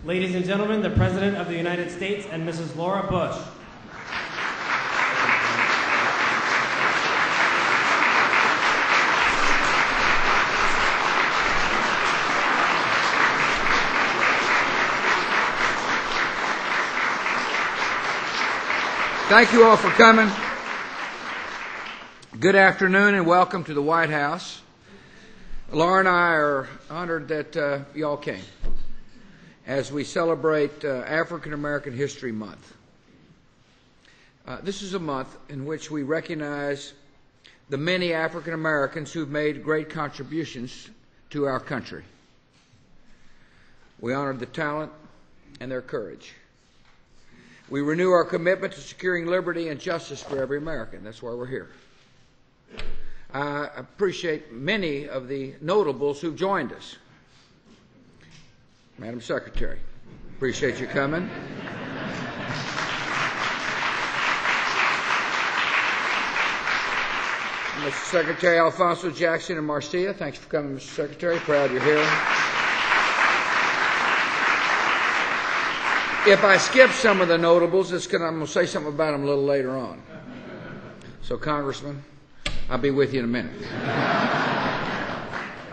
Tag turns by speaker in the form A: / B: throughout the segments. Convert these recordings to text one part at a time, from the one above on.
A: Ladies and gentlemen, the President of the United States and Mrs. Laura Bush.
B: Thank you all for coming. Good afternoon and welcome to the White House. Laura and I are honored that you all came as we celebrate African American History Month. This is a month in which we recognize the many African Americans who've made great contributions to our country. We honor the talent and their courage. We renew our commitment to securing liberty and justice for every American. That's why we're here. I appreciate many of the notables who've joined us. Madam Secretary, appreciate you coming. Mr. Secretary Alfonso Jackson and Marcia, thanks for coming, Mr. Secretary. Proud you're here. If I skip some of the notables, I'm going to say something about them a little later on. So, Congressman, I'll be with you in a minute.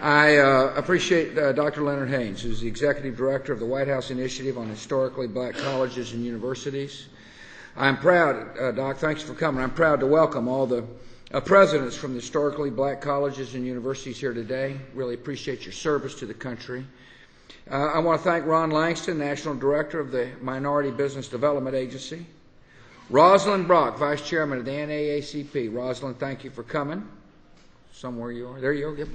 B: I appreciate Dr. Leonard Haynes, who's the Executive Director of the White House Initiative on Historically Black Colleges and Universities. I'm proud, Doc, thanks for coming. I'm proud to welcome all the presidents from the Historically Black Colleges and Universities here today. Really appreciate your service to the country. I want to thank Ron Langston, National Director of the Minority Business Development Agency. Rosalind Brock, Vice Chairman of the NAACP. Rosalind, thank you for coming. Somewhere you are. There you go.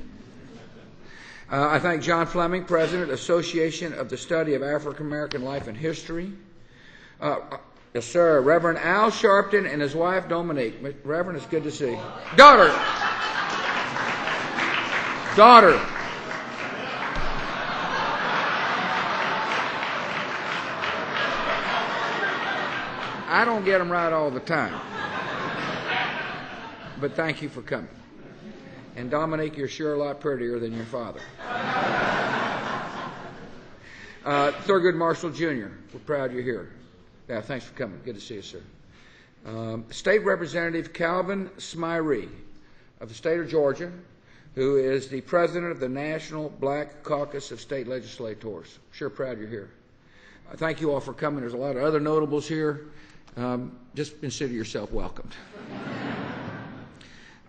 B: I thank John Fleming, President, Association of the Study of African American Life and History. Yes, sir. Reverend Al Sharpton and his wife, Dominique. Reverend, it's good to see you. Daughter. I don't get them right all the time. But thank you for coming. And Dominique, you're sure a lot prettier than your father. Thurgood Marshall Jr., we're proud you're here. Yeah, thanks for coming. Good to see you, sir. State Representative Calvin Smyree of the state of Georgia, who is the president of the National Black Caucus of State Legislators. Sure proud you're here. Thank you all for coming. There's a lot of other notables here. Just consider yourself welcomed.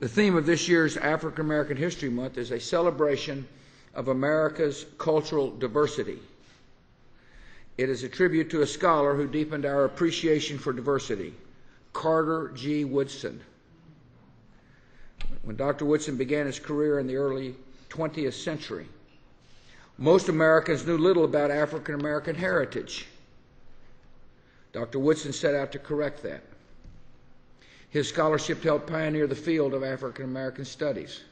B: The theme of this year's African American History Month is a celebration of America's cultural diversity. It is a tribute to a scholar who deepened our appreciation for diversity, Carter G. Woodson. When Dr. Woodson began his career in the early 20th century, most Americans knew little about African American heritage. Dr. Woodson set out to correct that. His scholarship helped pioneer the field of African American studies.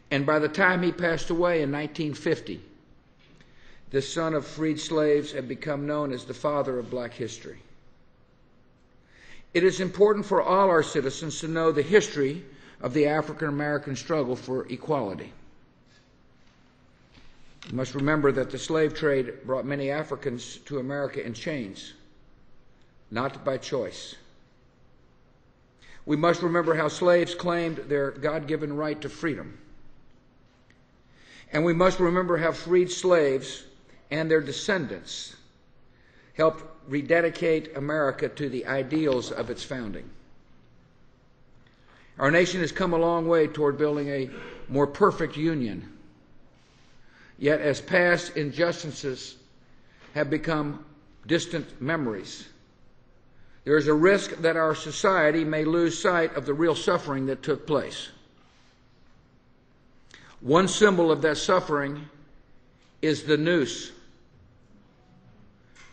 B: And by the time he passed away in 1950, this son of freed slaves had become known as the father of black history. It is important for all our citizens to know the history of the African American struggle for equality. You must remember that the slave trade brought many Africans to America in chains, not by choice. We must remember how slaves claimed their God-given right to freedom. And we must remember how freed slaves and their descendants helped rededicate America to the ideals of its founding. Our nation has come a long way toward building a more perfect union. Yet as past injustices have become distant memories, there is a risk that our society may lose sight of the real suffering that took place. One symbol of that suffering is the noose.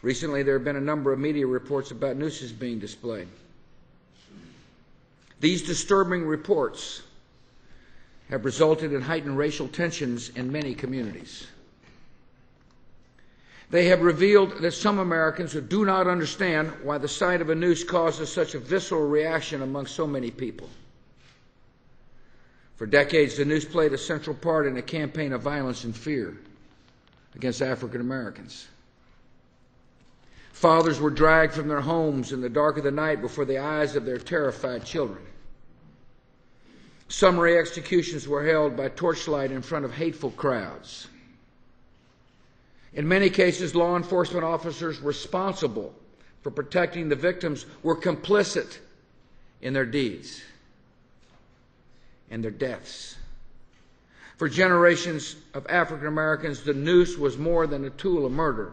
B: Recently, there have been a number of media reports about nooses being displayed. These disturbing reports have resulted in heightened racial tensions in many communities. They have revealed that some Americans who do not understand why the sight of a noose causes such a visceral reaction among so many people. For decades, the noose played a central part in a campaign of violence and fear against African Americans. Fathers were dragged from their homes in the dark of the night before the eyes of their terrified children. Summary executions were held by torchlight in front of hateful crowds. In many cases, law enforcement officers responsible for protecting the victims were complicit in their deeds and their deaths. For generations of African Americans, the noose was more than a tool of murder.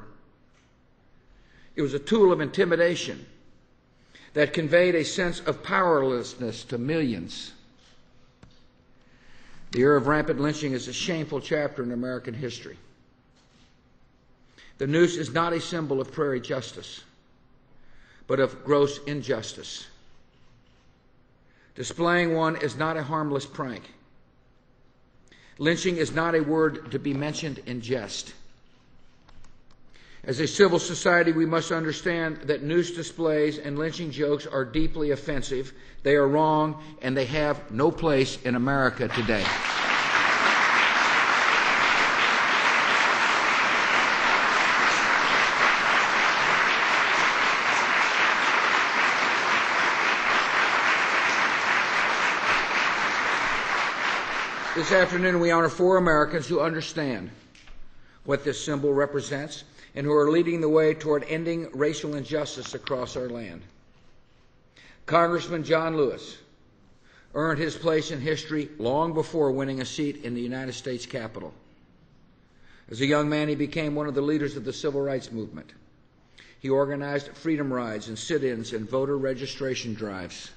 B: It was a tool of intimidation that conveyed a sense of powerlessness to millions. The era of rampant lynching is a shameful chapter in American history. The noose is not a symbol of prairie justice, but of gross injustice. Displaying one is not a harmless prank. Lynching is not a word to be mentioned in jest. As a civil society, we must understand that noose displays and lynching jokes are deeply offensive. They are wrong, and they have no place in America today. This afternoon, we honor 4 Americans who understand what this symbol represents and who are leading the way toward ending racial injustice across our land. Congressman John Lewis earned his place in history long before winning a seat in the United States Capitol. As a young man, he became one of the leaders of the civil rights movement. He organized freedom rides and sit-ins and voter registration drives.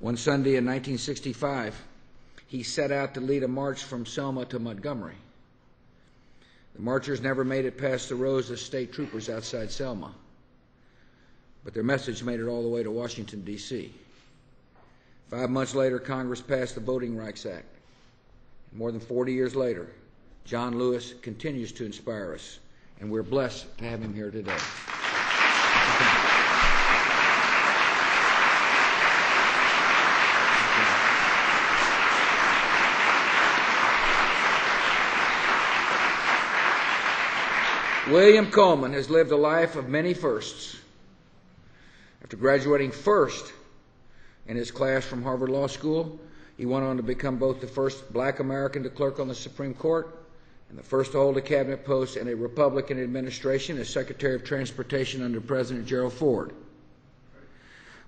B: One Sunday in 1965, he set out to lead a march from Selma to Montgomery. The marchers never made it past the rows of state troopers outside Selma, but their message made it all the way to Washington, D.C. 5 months later, Congress passed the Voting Rights Act. And more than 40 years later, John Lewis continues to inspire us, and we're blessed to have him here today. William Coleman has lived a life of many firsts. After graduating first in his class from Harvard Law School, he went on to become both the first black American to clerk on the Supreme Court and the first to hold a cabinet post in a Republican administration as Secretary of Transportation under President Gerald Ford.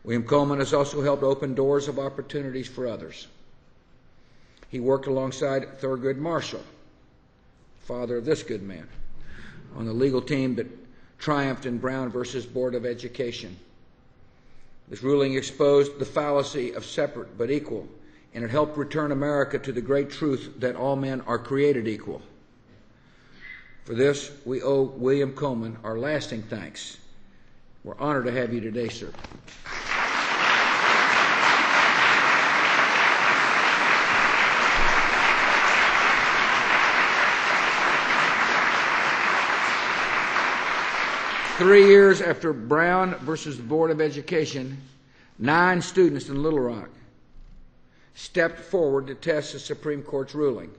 B: William Coleman has also helped open doors of opportunities for others. He worked alongside Thurgood Marshall, father of this good man, on the legal team that triumphed in Brown versus Board of Education. This ruling exposed the fallacy of separate but equal, and it helped return America to the great truth that all men are created equal. For this, we owe William Coleman our lasting thanks. We're honored to have you today, sir. 3 years after Brown versus the Board of Education, 9 students in Little Rock stepped forward to test the Supreme Court's ruling.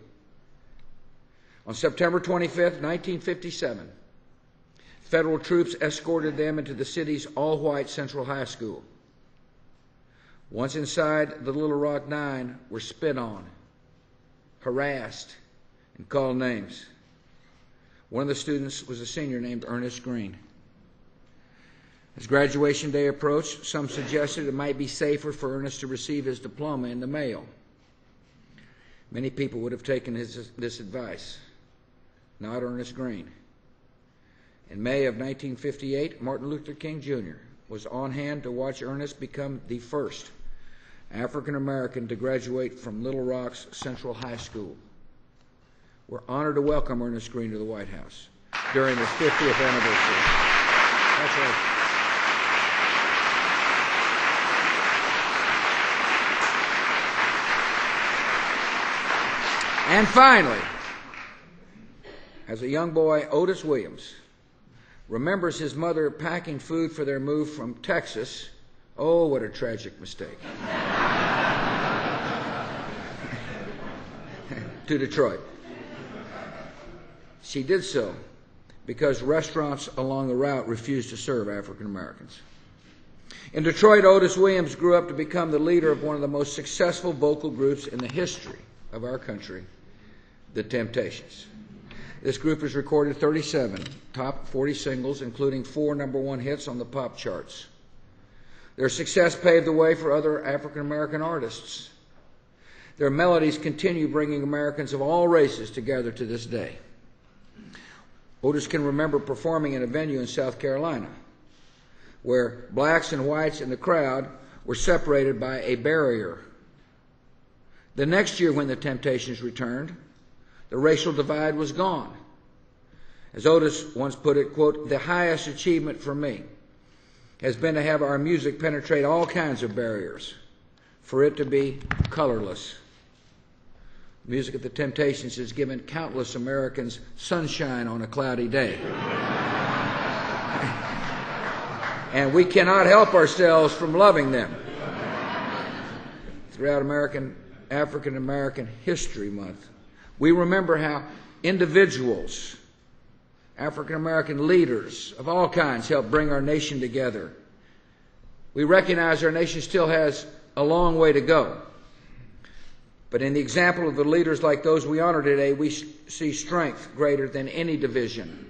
B: On September 25, 1957, federal troops escorted them into the city's all-white Central High School. Once inside, the Little Rock 9 were spit on, harassed, and called names. One of the students was a senior named Ernest Green. As graduation day approached, some suggested it might be safer for Ernest to receive his diploma in the mail. Many people would have taken this advice. Not Ernest Green. In May of 1958, Martin Luther King Jr. was on hand to watch Ernest become the first African American to graduate from Little Rock's Central High School. We're honored to welcome Ernest Green to the White House during his 50th anniversary. That's right. And finally, as a young boy, Otis Williams remembers his mother packing food for their move from Texas. Oh, what a tragic mistake. To Detroit. She did so because restaurants along the route refused to serve African Americans. In Detroit, Otis Williams grew up to become the leader of one of the most successful vocal groups in the history of our country, the Temptations. This group has recorded 37 top 40 singles, including 4 #1 hits on the pop charts. Their success paved the way for other African American artists. Their melodies continue bringing Americans of all races together to this day. Otis can remember performing in a venue in South Carolina where blacks and whites in the crowd were separated by a barrier. The next year when the Temptations returned, the racial divide was gone. As Otis once put it, quote, "The highest achievement for me has been to have our music penetrate all kinds of barriers, for it to be colorless." Music of the Temptations has given countless Americans sunshine on a cloudy day. And we cannot help ourselves from loving them. Throughout African American History Month, we remember how individuals, African American leaders of all kinds, helped bring our nation together. We recognize our nation still has a long way to go. But in the example of the leaders like those we honor today, we see strength greater than any division.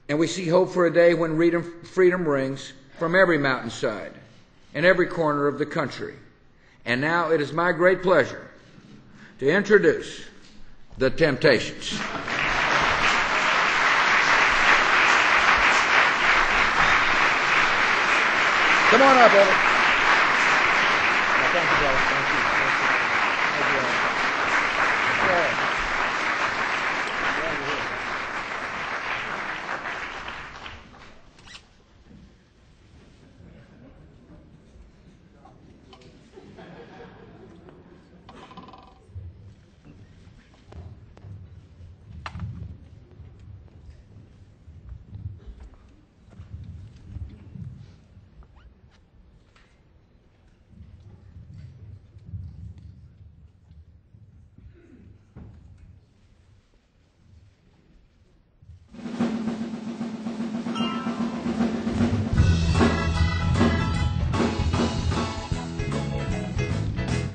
B: And we see hope for a day when freedom rings from every mountainside and every corner of the country. And now it is my great pleasure to introduce the Temptations. Come on up, Evan. Thank you, brother. Thank you. Thank you. Thank you.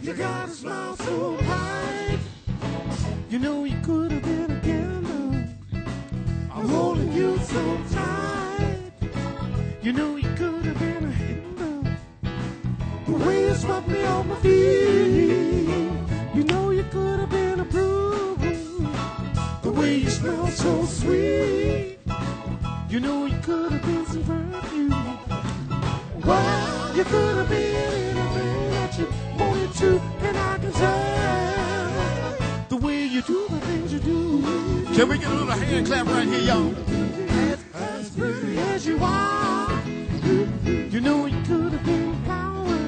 C: You got a smile so bright. You know you could have been a candle. I'm holding you so tight. You know you could have been a handle. The way you swept me off my feet. You know you could have been a blue. The way you smell so sweet. You know you could have been some perfume. Well, you could have been anything that you wanted to, and I can tell the way you do the things you do.
D: Can we get a little hand clap right here, y'all?
C: As pretty as you are, you know you could have been power.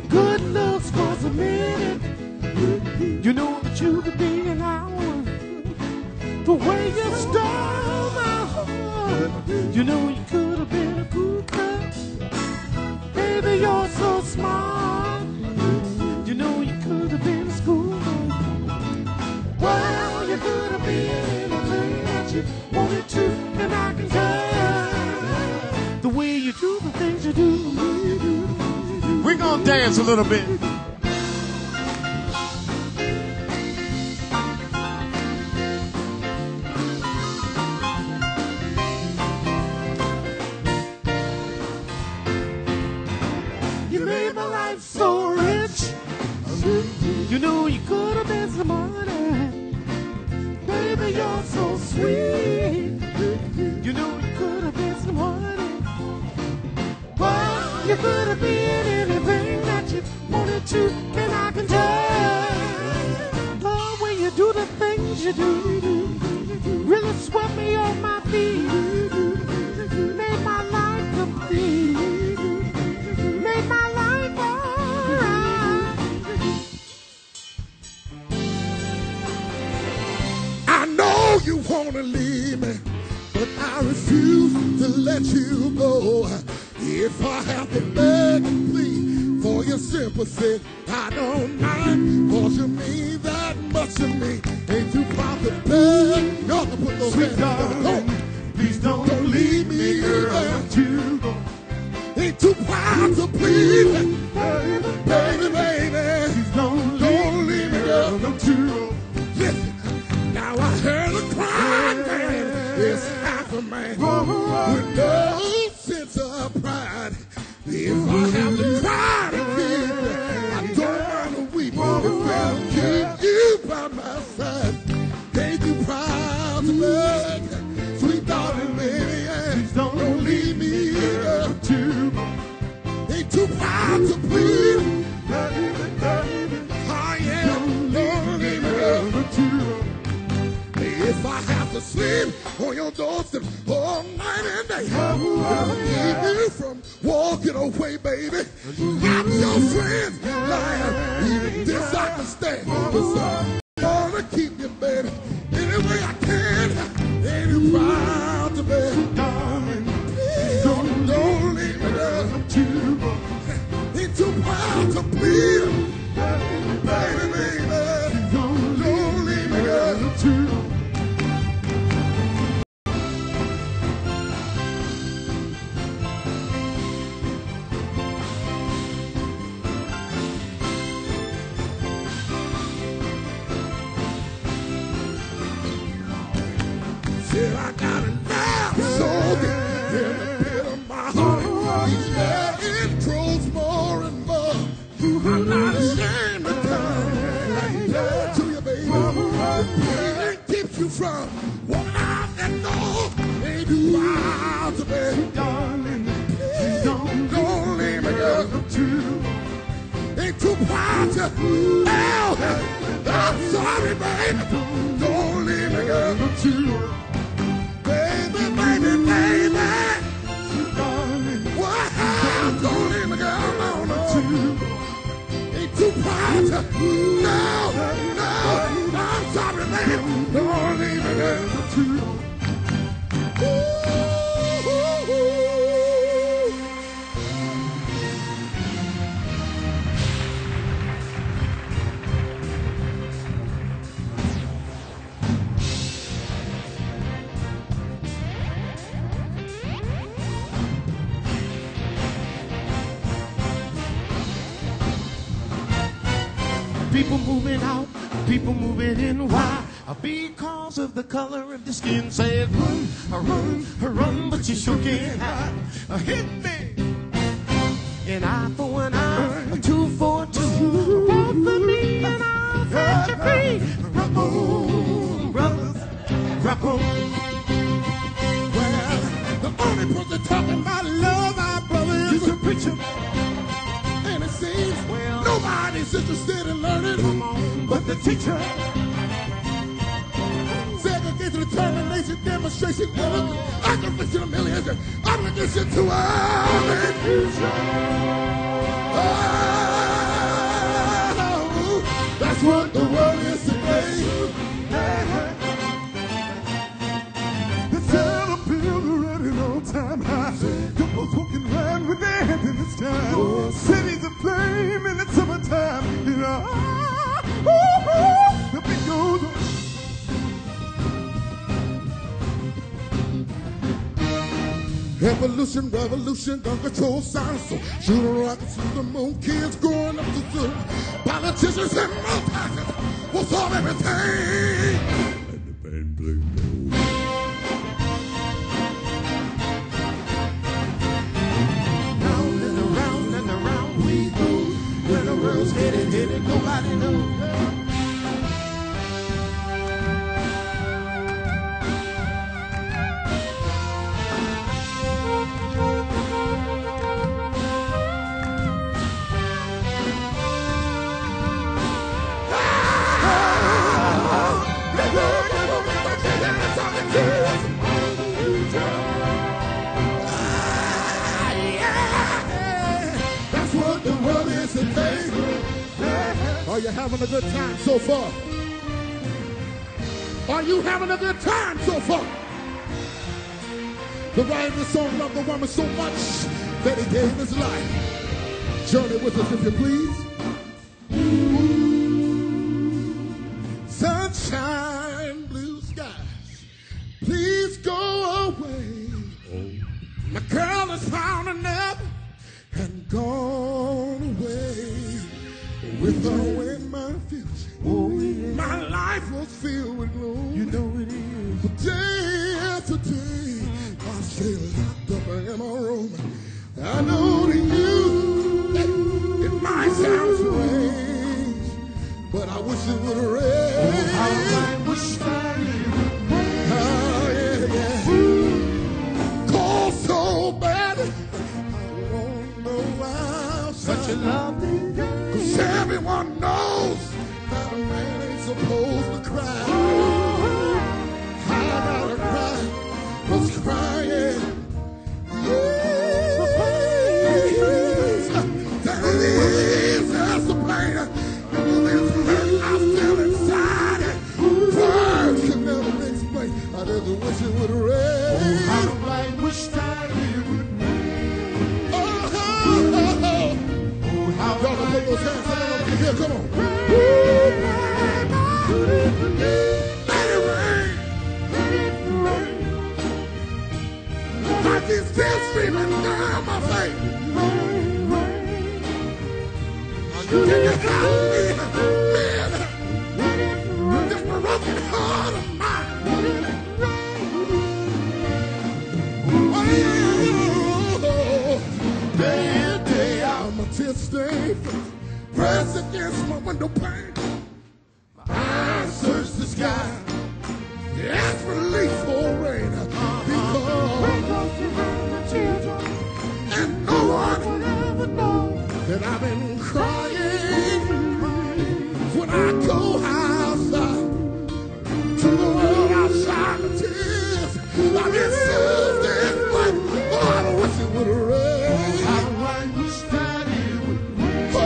C: Good looks for a minute, you know that you could be an hour. The way you stole my heart, you know you could have been a cougar. Baby, you're so smart. You know you could have been a schoolboy. Well, you could have been anything that you wanted to, and I can tell the way you do the things you do.
D: We're gonna dance a little bit.
C: You made my life so rich. You know you could have been some money. Baby, you're so sweet. You know you could have been some honey. Well, you could have been anything that you wanted to, and I can tell the way you do the things you do. Really swept me off my feet. Made my life complete. Made my life alright.
E: I know you wanna leave me, but I refuse to let you go. If I have to beg and plead for your sympathy, I don't mind, 'cause you mean that much to me. Ain't too proud to beg. Y'all can put those hands together.
C: Please don't leave me, girl. Don't you go.
E: Ain't too proud to please. Baby, baby.
C: Please don't leave me, girl. Don't you go.
E: Listen, now I heard a crying man. It's half a man with no sense of pride. If I have to cry again, I don't mind weeping. If I'll keep you by my side, ain't you proud to beg, sweet darling baby?
C: Please don't
E: leave me, girl.
C: Don't you go.
E: Ain't too proud to plead. I am, don't leave me, girl.
C: Don't you go.
E: If I have to sleep on your doorstep all night and day, keep you from walking away, baby. I'm your friend, liar. Even this I can stand. I wanna keep you, baby, any way I can. Ain't you proud to be,
C: Darling,
E: please don't leave me, girl.
C: don't you go.
E: Ain't too proud to plead, baby, baby. Don't leave me, girl.
C: Don't you go.
E: Said I got a knife so deep in the pit of my heart. Each day it grows more and more. I'm not ashamed to come to you, baby. The pain keeps you from walking out that door. Ain't you proud to be?
C: Darling, please
E: Don't leave me, girl.
C: don't you go.
E: Ain't too proud to. Oh, I'm sorry, baby. Don't leave me, girl.
C: Don't you go.
E: Baby, baby, baby.
C: Darling,
E: Wow, don't leave me, girl. No,
C: don't
E: no.
C: you go.
E: Ain't too proud to. No, no. I'm sorry, baby. Don't leave me, girl.
C: Don't you go. People moving out, people moving in. Why? Because of the color of the skin. Said run, run, run, but you sure can't hide. Hit me. An eye for an eye, a two for a two. Both for me and I'll set you free. Rock on, brothers, rock on.
E: Well, the only person talking about love, our brother, is a preacher. And it seems nobody's interested in learning but the teacher. Segregation, determination, demonstration, aggravation of millions, obligation to our future. Oh, that's what the world is today.
C: The Caterpillar running on time high. Couples walking around with their hands in the sky. Cities aflame in the summertime. You know, the beat goes on.
E: Evolution, revolution, gun control science. So shoot rockets to the moon, kids growing up to zoo. Politicians and multitaskers will solve everything. Let the band play low.
C: Round and around we go. When the world's headed, nobody knows.
E: That's what the world is today. Are you having a good time so far? Are you having a good time so far? The writer of the song loved the woman so much that he gave his life. Journey with us if you please. My girl has found enough and gone away. With her in my future, oh, yeah. My life was filled with gloom. You know it is. But day after day, I stay locked up in my room. I know to you, it might sound strange, but I wish it would rain. I wish that it would rain. Oh, yeah, yeah. Cold so bad, I don't know why. Such a lovely day. 'Cause everyone knows that a man ain't supposed to cry. I gotta cry, 'cause crying, that it is just a pain. And this hurt I feel inside it. Words can never explain. I just wish it would rain. Oh, how I wish that it would rain. Oh, how y'all can put those hands up here, come on. Let it rain. Let it rain. Like these tears streaming down my face. You didn't help me, man. This broken heart of mine. Oh, day in, day out, my tears stay pressed against my window pane. My eyes search the sky, ask relief for rain. Because and no one will ever know that I've been crying when I go outside to the world outside the tears. I get soothed and wet. Oh, I wish it would rain. I wish that it would rain. Oh,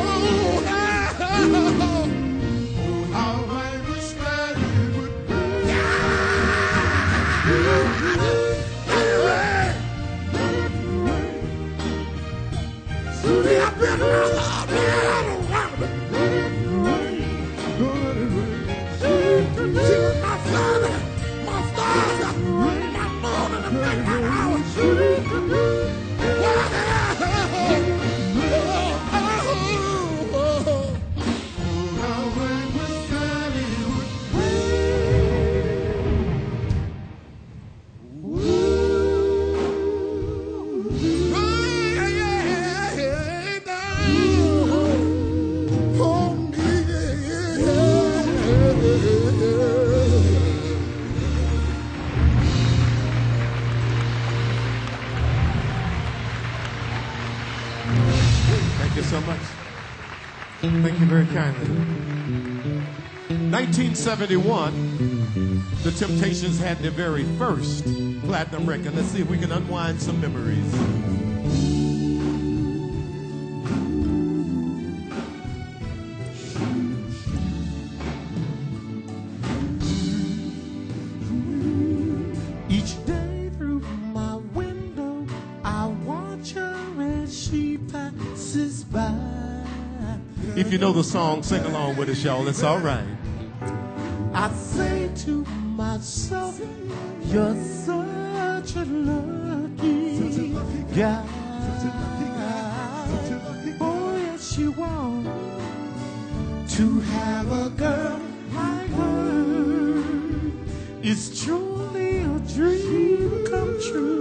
E: how I wish that it would rain. Let it rain. See, I've been out there, I don't want it. She was my sun, my stars, my moon, and the midnight hour. How I wish that it would
D: Thank you so much. Thank you very kindly. 1971, the Temptations had their very first platinum record. Let's see if we can unwind some memories.
C: Each day through my window, I watch her as she passes by.
D: If you know the song, sing along with us, y'all. It's all right.
C: I say to myself, you're such a lucky guy. Oh, yes, you are. To have a girl like her is truly a dream come true.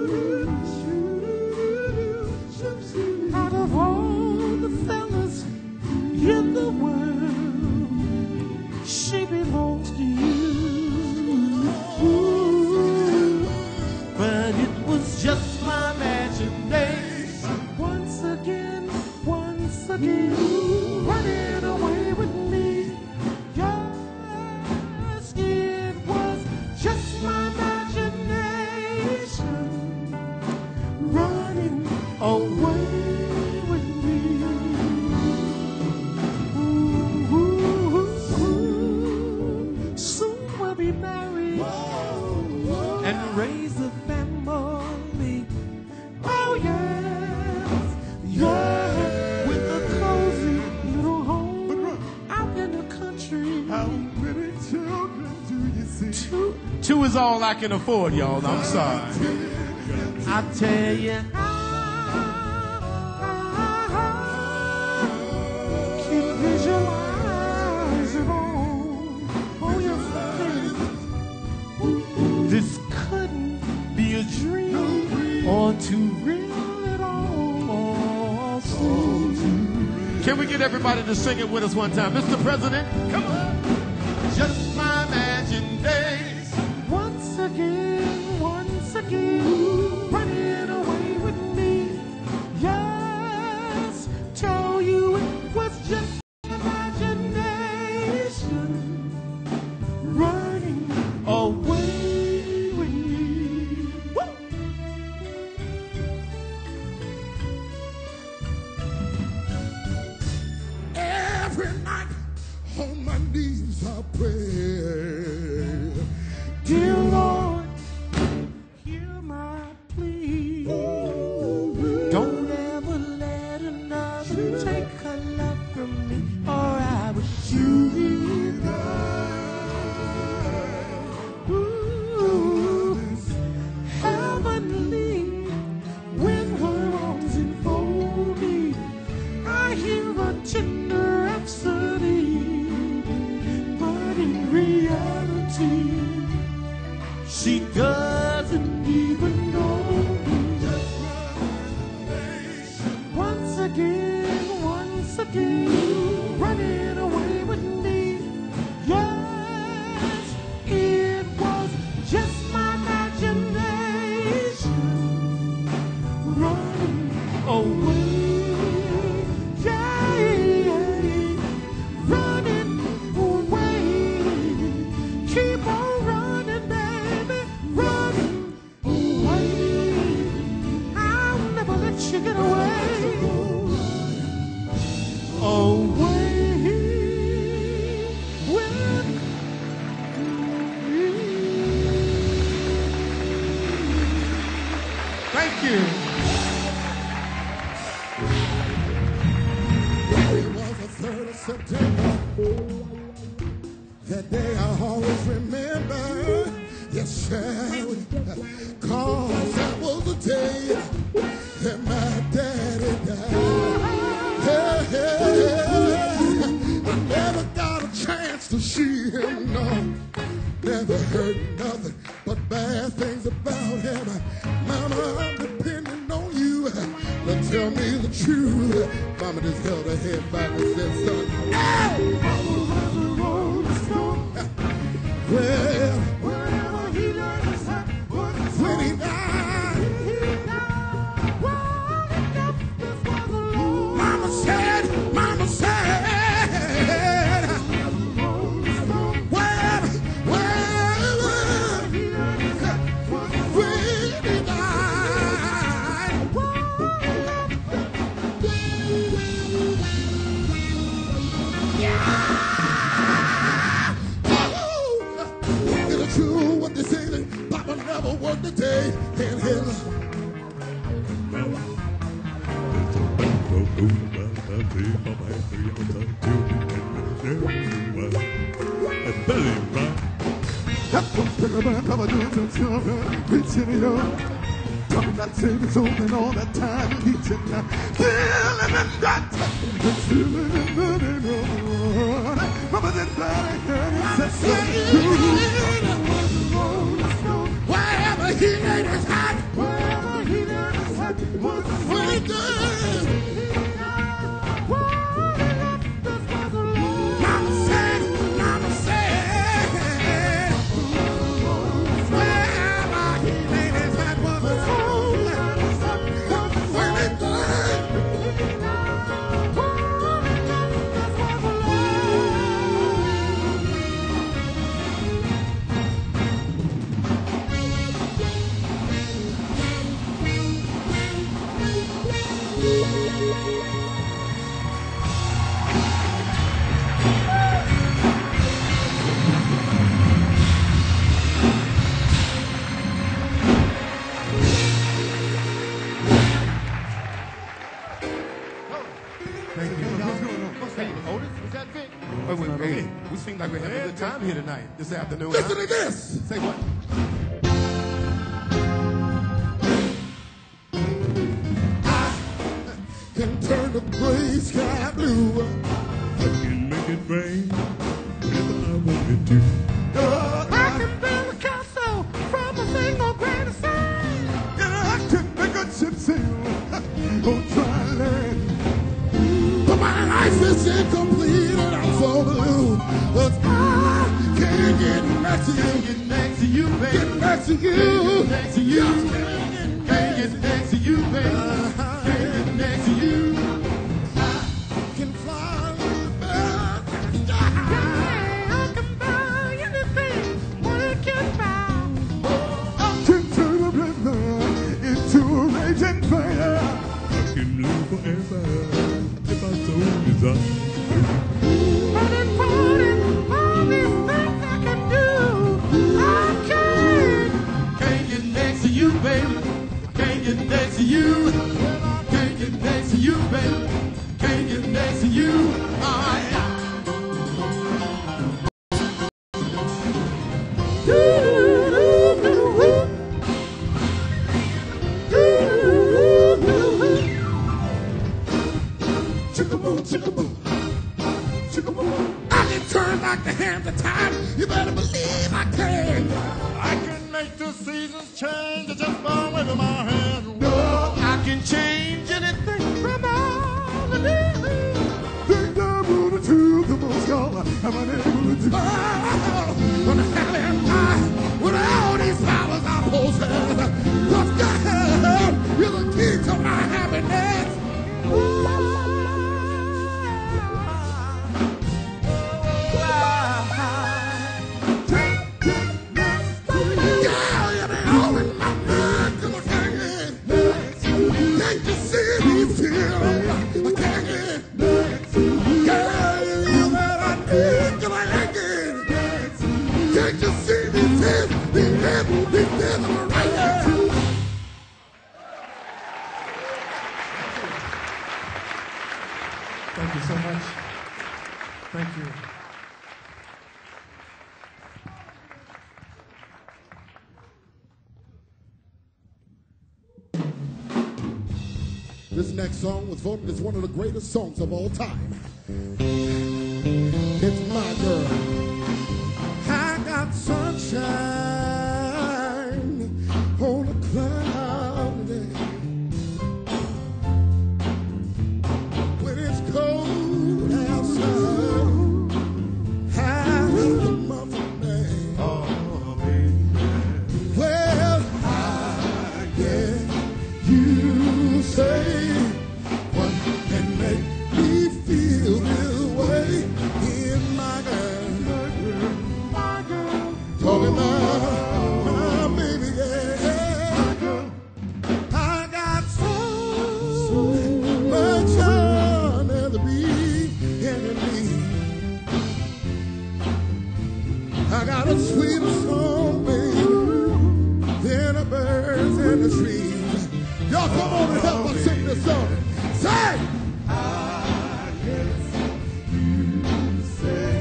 C: Out of all the fellas in the world, she belongs to you. But it was just my imagination. Once again, running away with me. Yes, it was just my imagination. Running away with me. Soon we'll be married and raise a family. Oh yes, yeah, with a cozy little home out in the country.
E: How many children do you see?
D: Two is all I can afford, y'all. I'm sorry.
C: I tell you, can visualize it on your face. This couldn't be a dream or too real at all.
D: Can we get everybody to sing it with us one time? Mr. President, come on. Just my imagined days.
C: Once again, running away with me. Yes, tell you it was just imagination. Running away with me. Woo!
E: Every night on my knees I pray.
C: Dear Lord, hear my plea. Don't ever let another take her love from me, or I will shoot you. Ooh, heavenly, when her arms enfold me, I hear a tender rhapsody, but in reality, she doesn't even know me. Once again, running away with me. Yes, it was just my imagination. Running away, yeah, running away. Keep on running, baby, running away. I'll never let you get away. Away with me.
D: Thank you.
E: It was the 3rd of September. That day I'll always remember. Yes, sir. Cause that was the day that my daddy died. I never got a chance to see him, no. Never heard nothing but bad things about him. Mama, I'm depending on you to tell me the truth. Mama just held her head back and said, son, well,
C: Wherever he learned his hat,
E: when he died, Mama said, well, when he died, it's true what they say that Papa never worked a day in his life.
C: Talking about savings open all the time, eating, killing and that, stealing and burning on. Mama said, "Daddy,
E: Wherever he laid his hat,
C: was
E: when he died, Mama said, wherever he laid his hat was his home. When he died,
D: Hey, we seem like we're having a good time here tonight, this afternoon.
E: listen to this.
D: Say what?
E: sky blue. I can make it rain if I wanted to. I can build a castle from a single grain of sand. Yeah, I can make a ship sail on dry land. But my life is incomplete and I'm so blue. But I can't get next to you.
D: Get next to you, baby.
E: Get next to you.
D: Get next to you. Can't get next to you, baby. Can't get next to you.
E: I can fly a little bit. I can buy anything when it gets by. I can turn a river into a raging fire. I can live forever if I so desire. Running, running, all these things I can do. I
D: Can't get next to you, baby. Can't get next to you. Can't get next to you, baby. Can't get next to you. Oh, yeah.
E: Chickaboo, chickaboo, chickaboo. I can turn back the hands of time. You better believe I can.
D: I can make the seasons change just by waving my hand. No, I can change anything from all the living.
E: Think I'm gonna do the most y'all I'm unable to do. But how am I with all these powers I possess? 'Cause God, you're the key to my happiness.
C: Thank you so much. Thank you.
E: This next song was voted as one of the greatest songs of all time. It's My Girl. I got sunshine on a cloudy day. When it's cold outside, high in the muffin day.
D: Oh, baby.
E: Well, I get you say what can make me feel this way in my girl, talking about my baby, yeah. I got so much on the beginning. I got a sweeter song, baby, than the birds in the trees. Y'all come on and help us sing this song. Say! I guess you say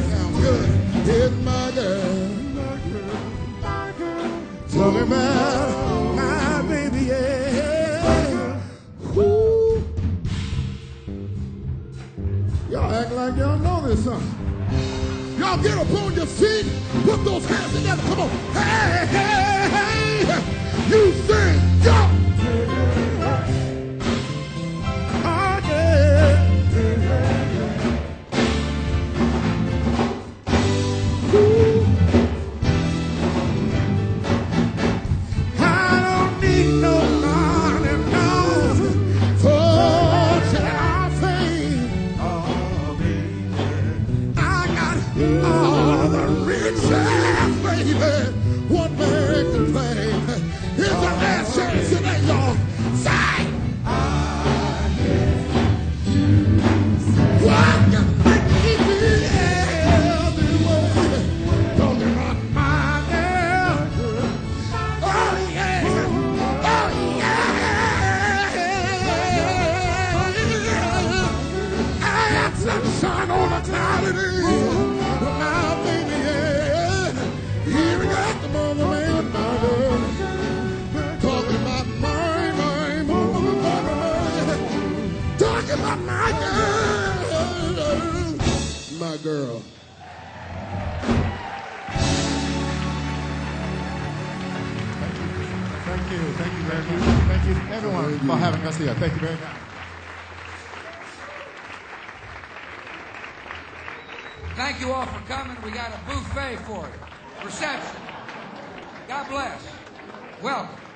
E: sounds good. It's my girl. Talking about my baby, yeah. Woo. Y'all act like y'all know this song. Y'all get up on your feet, put those hands together, come on. Hey, hey, hey, you sing, go. Oh, yeah. Ooh. I don't need no money, no, for our fame.
D: Oh, baby.
E: I got all the riches, baby. One man can claim. Here's the last chance today, y'all. Say, what can make me feel this way? Talking about my girl. Oh, yeah. Oh, yeah. I got sunshine on a cloudy day. My baby, yeah. Here we got the mother man, my girl. Talking about my about my girl. My girl.
D: Thank you very much. Thank you everyone for having us here. Thank you very much.
B: Thank you all for coming. We got a buffet for you. Reception. God bless. Welcome.